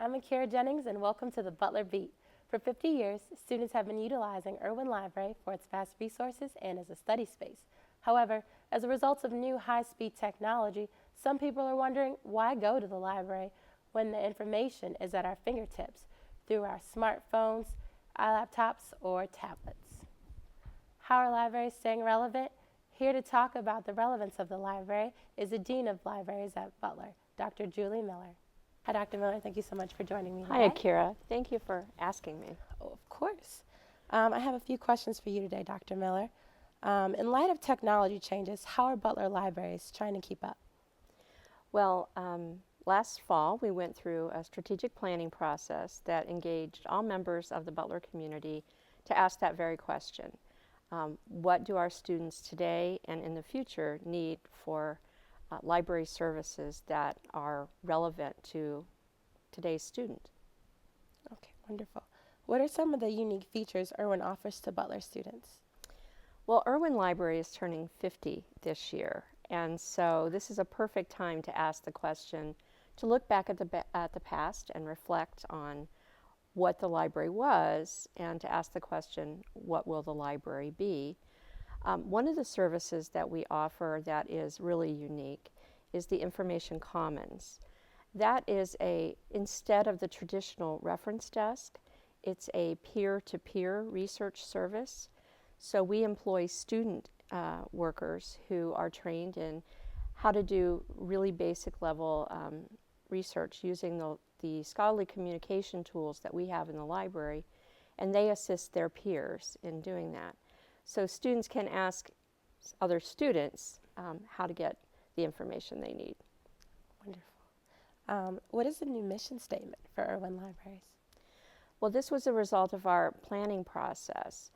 I'm Akira Jennings, and welcome to the Butler Beat. For 50 years, students have been utilizing Irwin Library for its vast resources and as a study space. However, as a result of new high-speed technology, some people are wondering why go to the library when the information is at our fingertips through our smartphones, laptops, or tablets. How are libraries staying relevant? Here to talk about the relevance of the library is the Dean of Libraries at Butler, Dr. Julie Miller. Hi, Dr. Miller. Thank you so much for joining me today. Hi, Akira. Thank you for asking me. Oh, of course. I have a few questions for you today, Dr. Miller. In light of technology changes, how are Butler libraries trying to keep up? Well, last fall we went through a strategic planning process that engaged all members of the Butler community to ask that very question. What do our students today and in the future need for library services that are relevant to today's student? Okay, wonderful. What are some of the unique features Irwin offers to Butler students? Well, Irwin Library is turning 50 this year, and so this is a perfect time to ask the question, to look back at the past and reflect on what the library was, and to ask the question, what will the library be? One of the services that we offer that is really unique is the Information Commons. That is instead of the traditional reference desk, it's a peer-to-peer research service. So we employ student workers who are trained in how to do really basic level research using the scholarly communication tools that we have in the library, and they assist their peers in doing that. So students can ask other students how to get the information they need. Wonderful. What is the new mission statement for Irwin Libraries? Well, this was a result of our planning process.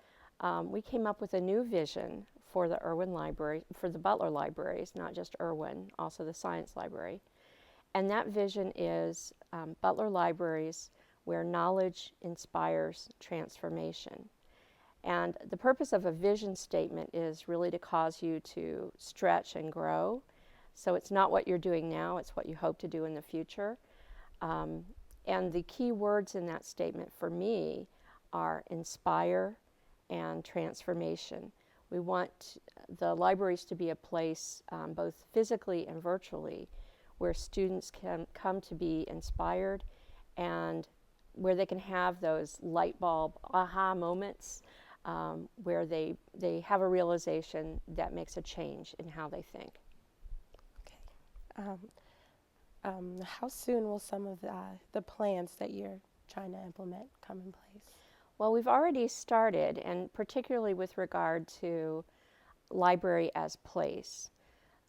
We came up with a new vision for the Irwin Library, for the Butler Libraries, not just Irwin, also the Science Library. And that vision is Butler Libraries where knowledge inspires transformation. And the purpose of a vision statement is really to cause you to stretch and grow. So it's not what you're doing now, it's what you hope to do in the future. And the key words in that statement for me are inspire and transformation. We want the libraries to be a place, both physically and virtually, where students can come to be inspired and where they can have those light bulb aha moments where they have a realization that makes a change in how they think. Okay. How soon will some of the plans that you're trying to implement come in place? Well, we've already started, and particularly with regard to library as place.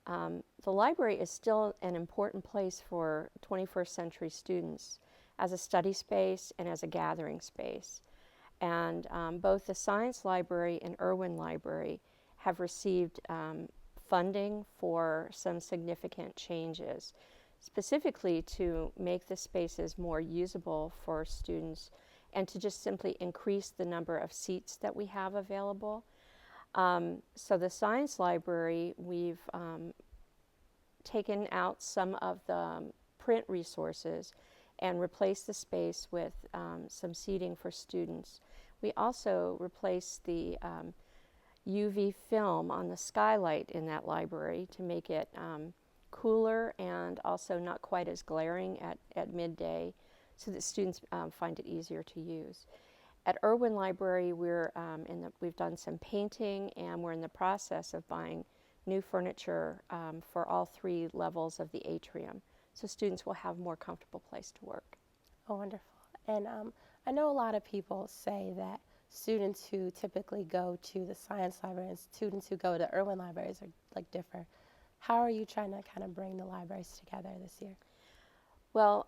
The library is still an important place for 21st century students as a study space and as a gathering space. And both the Science Library and Irwin Library have received funding for some significant changes, specifically to make the spaces more usable for students and to just simply increase the number of seats that we have available. So the Science Library, we've taken out some of the print resources and replaced the space with some seating for students. We also replaced the UV film on the skylight in that library to make it cooler and also not quite as glaring at midday, so that students find it easier to use. At Irwin Library, we've done some painting, and we're in the process of buying new furniture for all 3 levels of the atrium, so students will have a more comfortable place to work. Oh, wonderful. And I know a lot of people say that students who typically go to the Science Library and students who go to Irwin Libraries are differ. How are you trying to kind of bring the libraries together this year? Well,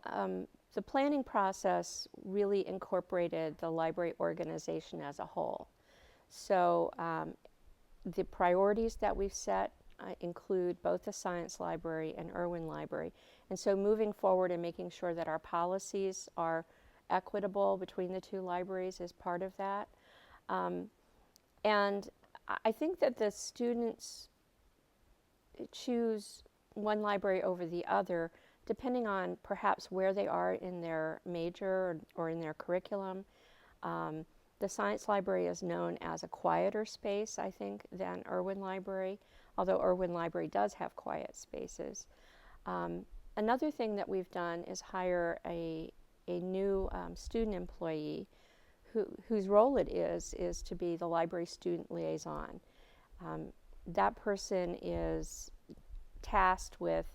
the planning process really incorporated the library organization as a whole. So the priorities that we've set include both the Science Library and Irwin Library. And so moving forward and making sure that our policies are equitable between the 2 libraries is part of that. And I think that the students choose one library over the other depending on perhaps where they are in their major or in their curriculum. The science library is known as a quieter space, I think, than Irwin Library, although Irwin Library does have quiet spaces. Another thing that we've done is hire a new student employee whose role it is to be the library student liaison. That person is tasked with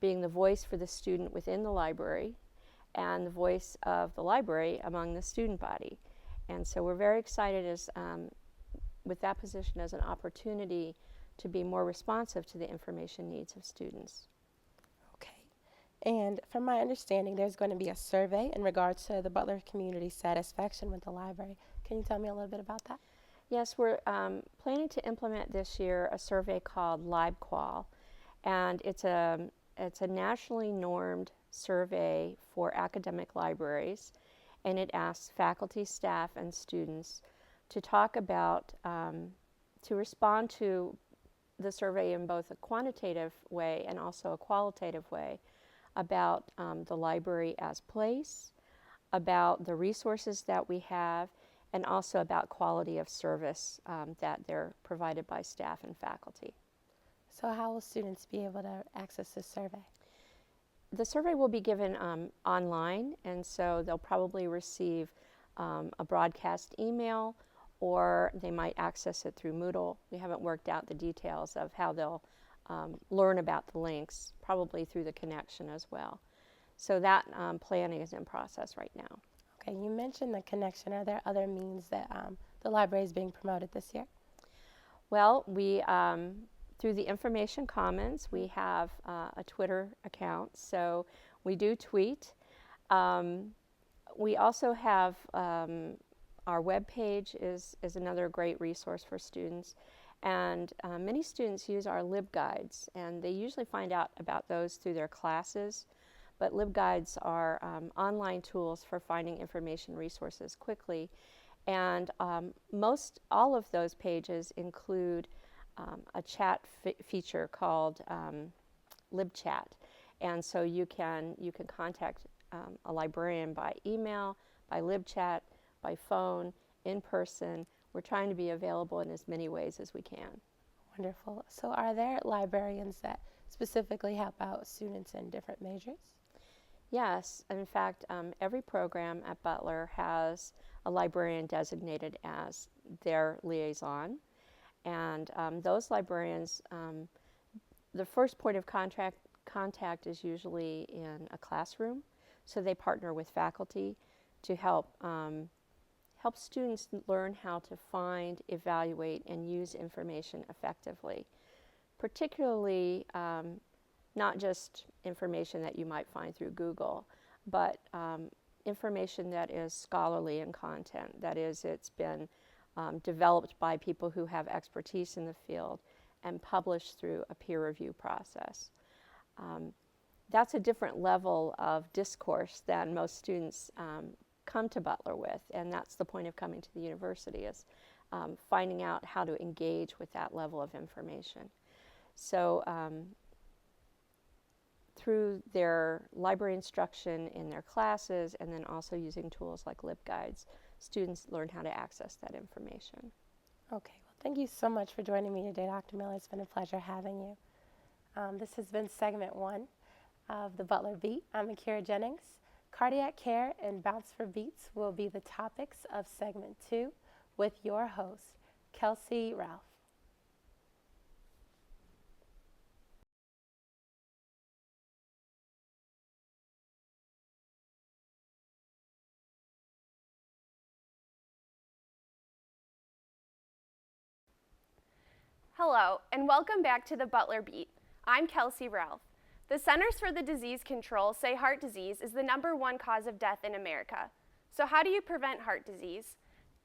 being the voice for the student within the library and the voice of the library among the student body. And so we're very excited with that position as an opportunity to be more responsive to the information needs of students. Okay. And from my understanding, there's going to be a survey in regards to the Butler community's satisfaction with the library. Can you tell me a little bit about that? Yes, we're planning to implement this year a survey called LibQual, and it's a nationally normed survey for academic libraries, and it asks faculty, staff, and students to talk about, to respond to the survey in both a quantitative way and also a qualitative way about the library as place, about the resources that we have, and also about quality of service that they're provided by staff and faculty. So how will students be able to access this survey? The survey will be given online, and so they'll probably receive a broadcast email, or they might access it through Moodle. We haven't worked out the details of how they'll learn about the links, probably through the connection as well. So that planning is in process right now. Okay, you mentioned the connection. Are there other means that the library is being promoted this year? Well, we through the information commons, we have a Twitter account, so we do tweet. We also have our web page is another great resource for students, and many students use our LibGuides, and they usually find out about those through their classes. But LibGuides are online tools for finding information resources quickly, and most all of those pages include a chat feature called LibChat, and so you can contact a librarian by email, by LibChat, by phone, in person. We're trying to be available in as many ways as we can. Wonderful. So are there librarians that specifically help out students in different majors? Yes, in fact, every program at Butler has a librarian designated as their liaison, and those librarians, the first point of contact is usually in a classroom, so they partner with faculty to help students learn how to find, evaluate, and use information effectively, particularly not just information that you might find through Google, but information that is scholarly in content. That is, it's been developed by people who have expertise in the field and published through a peer review process. That's a different level of discourse than most students come to Butler with, and that's the point of coming to the university, is finding out how to engage with that level of information. So through their library instruction in their classes, and then also using tools like LibGuides, students learn how to access that information. Okay, well, thank you so much for joining me today, Dr. Miller. It's been a pleasure having you. This has been segment 1 of the Butler Beat. I'm Akira Jennings. Cardiac care and bounce for beats will be the topics of segment 2 with your host, Kelsey Ralph. Hello, and welcome back to the Butler Beat. I'm Kelsey Ralph. The Centers for the Disease Control say heart disease is the #1 cause of death in America. So how do you prevent heart disease?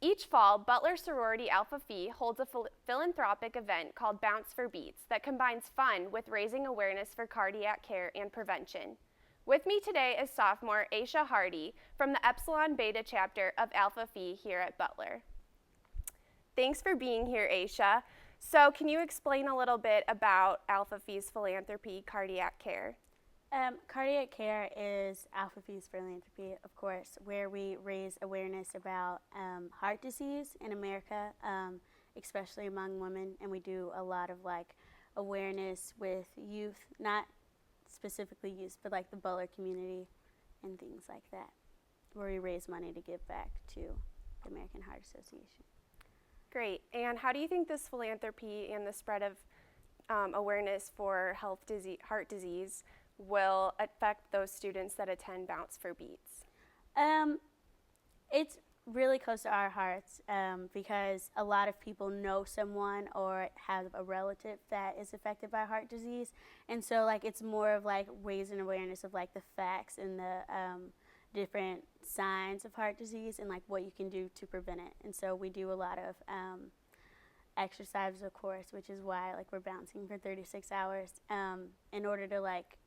Each fall, Butler sorority Alpha Phi holds a philanthropic event called Bounce for Beats that combines fun with raising awareness for cardiac care and prevention. With me today is sophomore Aisha Hardy from the Epsilon Beta chapter of Alpha Phi here at Butler. Thanks for being here, Aisha. So can you explain a little bit about Alpha Phi's philanthropy, cardiac care? Cardiac Care is Alpha Phi's philanthropy, of course, where we raise awareness about heart disease in America, especially among women, and we do a lot of like awareness with youth, not specifically youth, but like the Butler community and things like that, where we raise money to give back to the American Heart Association. Great. And how do you think this philanthropy and the spread of awareness for heart disease will affect those students that attend Bounce for Beats? It's really close to our hearts because a lot of people know someone or have a relative that is affected by heart disease, and so like it's more of like raising awareness of like the facts and the different signs of heart disease and like what you can do to prevent it. And so we do a lot of exercise, of course, which is why like we're bouncing for 36 hours in order to like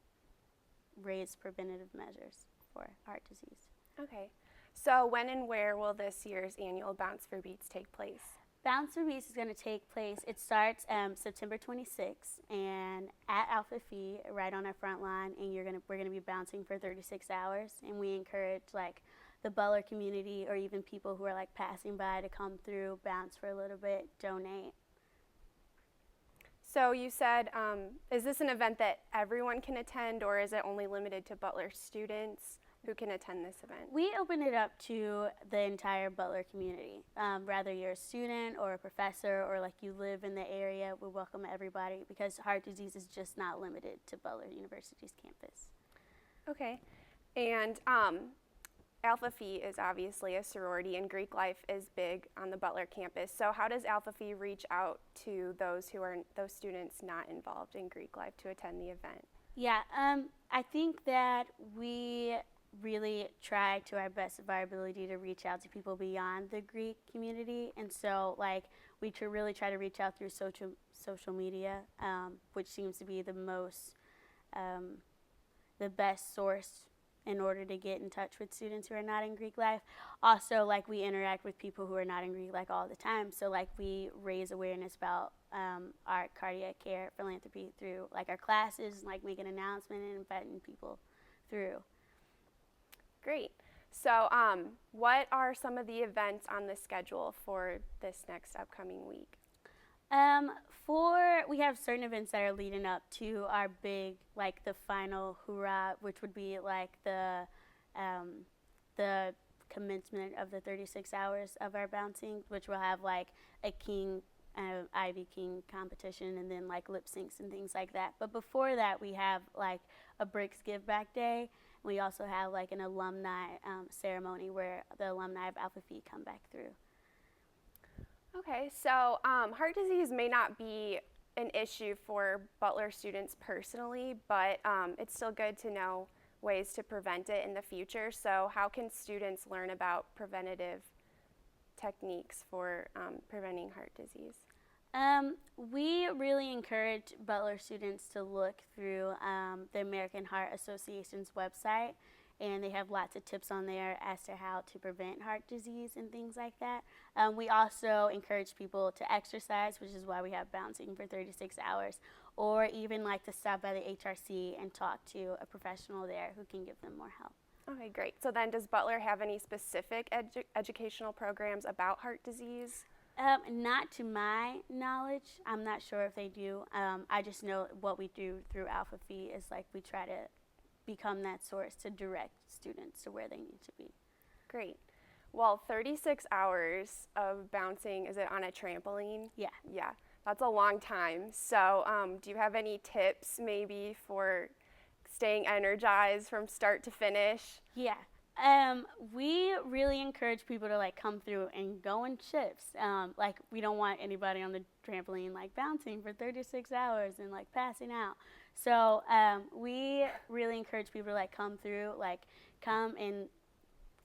raise preventative measures for heart disease. Okay. So when and where will this year's annual Bounce for Beats take place? Bounce for Beats is going to take place. It starts September 26th, and at Alpha Phi, right on our front line, and we're gonna be bouncing for 36 hours. And we encourage like the Butler community or even people who are like passing by to come through, bounce for a little bit, donate. So you said, is this an event that everyone can attend, or is it only limited to Butler students who can attend this event? We open it up to the entire Butler community. Whether you're a student or a professor or like you live in the area, we welcome everybody because heart disease is just not limited to Butler University's campus. Okay. And Alpha Phi is obviously a sorority, and Greek life is big on the Butler campus. So how does Alpha Phi reach out to those students not involved in Greek life to attend the event? Yeah, I think that we really try to our best of our ability to reach out to people beyond the Greek community, and so like we really try to reach out through social media, which seems to be the best source in order to get in touch with students who are not in Greek life. Also, like we interact with people who are not in Greek life all the time, so like we raise awareness about our cardiac care philanthropy through like our classes, like make an announcement and inviting people through. Great. So what are some of the events on the schedule for this next upcoming week? We have certain events that are leading up to our big, like the final hoorah, which would be like the commencement of the 36 hours of our bouncing, which will have like a Ivy King competition and then like lip syncs and things like that. But before that, we have like a Bricks Give Back Day. We also have like an alumni ceremony where the alumni of Alpha Phi come back through. Okay, so heart disease may not be an issue for Butler students personally, but it's still good to know ways to prevent it in the future. So how can students learn about preventative techniques for preventing heart disease? We really encourage Butler students to look through the American Heart Association's website, and they have lots of tips on there as to how to prevent heart disease and things like that. We also encourage people to exercise, which is why we have bouncing for 36 hours, or even like to stop by the HRC and talk to a professional there who can give them more help. Okay, great. So then does Butler have any specific educational programs about heart disease? Not to my knowledge. I'm not sure if they do. I just know what we do through Alpha Phi is like we try to become that source to direct students to where they need to be. Great. Well, 36 hours of bouncing, is it on a trampoline? Yeah. Yeah, that's a long time. So do you have any tips maybe for staying energized from start to finish? Yeah. We really encourage people to like come through and go in shifts. Like we don't want anybody on the trampoline like bouncing for 36 hours and like passing out. So we really encourage people to like come through, like come and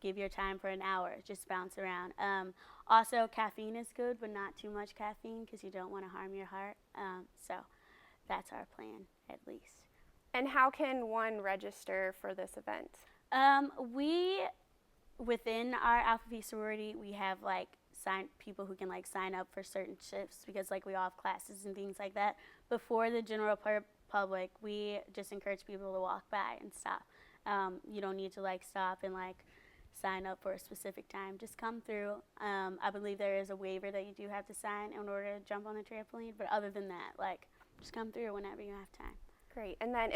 give your time for an hour, just bounce around. Also, caffeine is good, but not too much caffeine because you don't want to harm your heart. So that's our plan, at least. And how can one register for this event? Within our Alpha Phi sorority, we have like people who can like sign up for certain shifts because like we all have classes and things like that before the general public, we just encourage people to walk by and stop. You don't need to like stop and like sign up for a specific time. Just come through. I believe there is a waiver that you do have to sign in order to jump on the trampoline, but other than that, like, just come through whenever you have time. Great. And then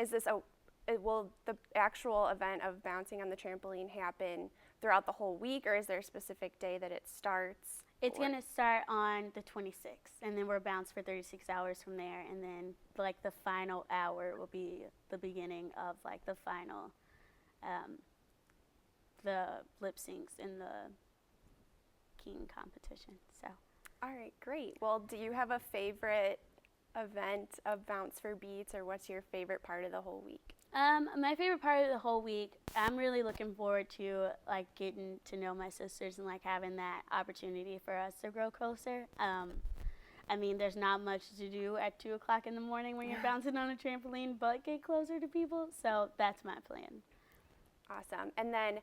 will the actual event of bouncing on the trampoline happen throughout the whole week, or is there a specific day that it starts? It's going to start on the 26th, and then we're bounced for 36 hours from there, and then like the final hour will be the beginning of like the final, the lip syncs in the King competition. So. All right, great. Well, do you have a favorite event of Bounce for Beats, or what's your favorite part of the whole week? My favorite part of the whole week, I'm really looking forward to like getting to know my sisters and like having that opportunity for us to grow closer. I mean, there's not much to do at 2 o'clock in the morning when you're bouncing on a trampoline, but get closer to people. So that's my plan. Awesome. And then,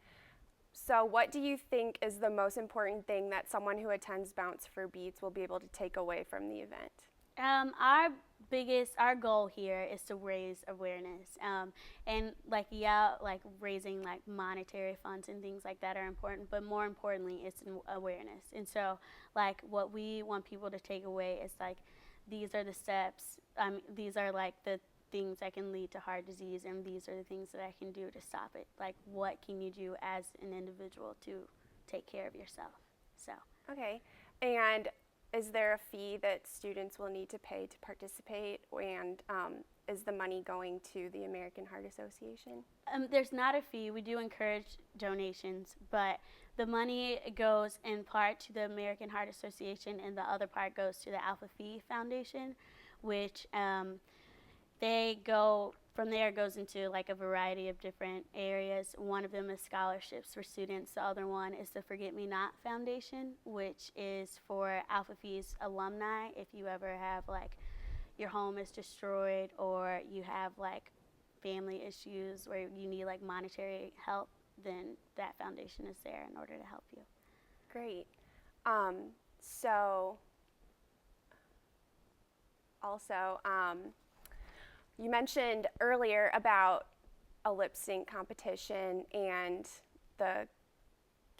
so what do you think is the most important thing that someone who attends Bounce for Beats will be able to take away from the event? Our goal here is to raise awareness, and like raising like monetary funds and things like that are important, but more importantly, it's awareness. And so like what we want people to take away is like, these are the steps, these are like the things that can lead to heart disease, and these are the things that I can do to stop it. Like, what can you do as an individual to take care of yourself? So. Okay. And is there a fee that students will need to pay to participate, and is the money going to the American Heart Association? There's not a fee. We do encourage donations, but the money goes in part to the American Heart Association, and the other part goes to the Alpha Phi Foundation, which goes into like a variety of different areas. One of them is scholarships for students. The other one is the Forget Me Not Foundation, which is for Alpha Phi's alumni. If you ever have like your home is destroyed, or you have like family issues where you need like monetary help, then that foundation is there in order to help you. Great. So also, you mentioned earlier about a lip sync competition and the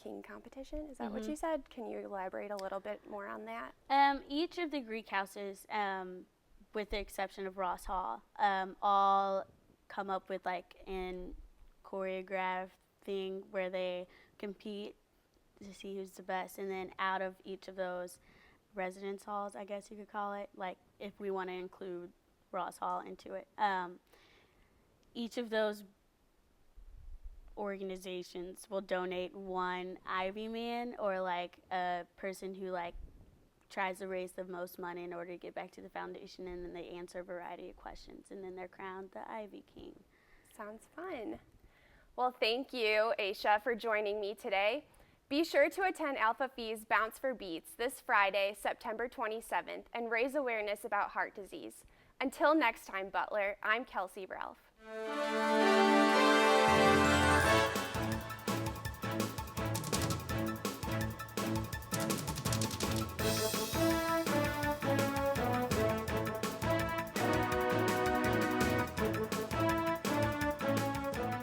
King competition. Is that what you said? Can you elaborate a little bit more on that? Each of the Greek houses, with the exception of Ross Hall, all come up with like an choreographed thing where they compete to see who's the best, and then out of each of those residence halls, I guess you could call it, like if we want to include Ross Hall into it, each of those organizations will donate one Ivy Man, or like a person who like tries to raise the most money in order to get back to the foundation, and then they answer a variety of questions, and then they're crowned the Ivy King. Sounds fun. Well, thank you, Aisha, for joining me today. Be sure to attend Alpha Phi's Bounce for Beats this Friday, September 27th, and raise awareness about heart disease. Until next time, Butler, I'm Kelsey Ralph.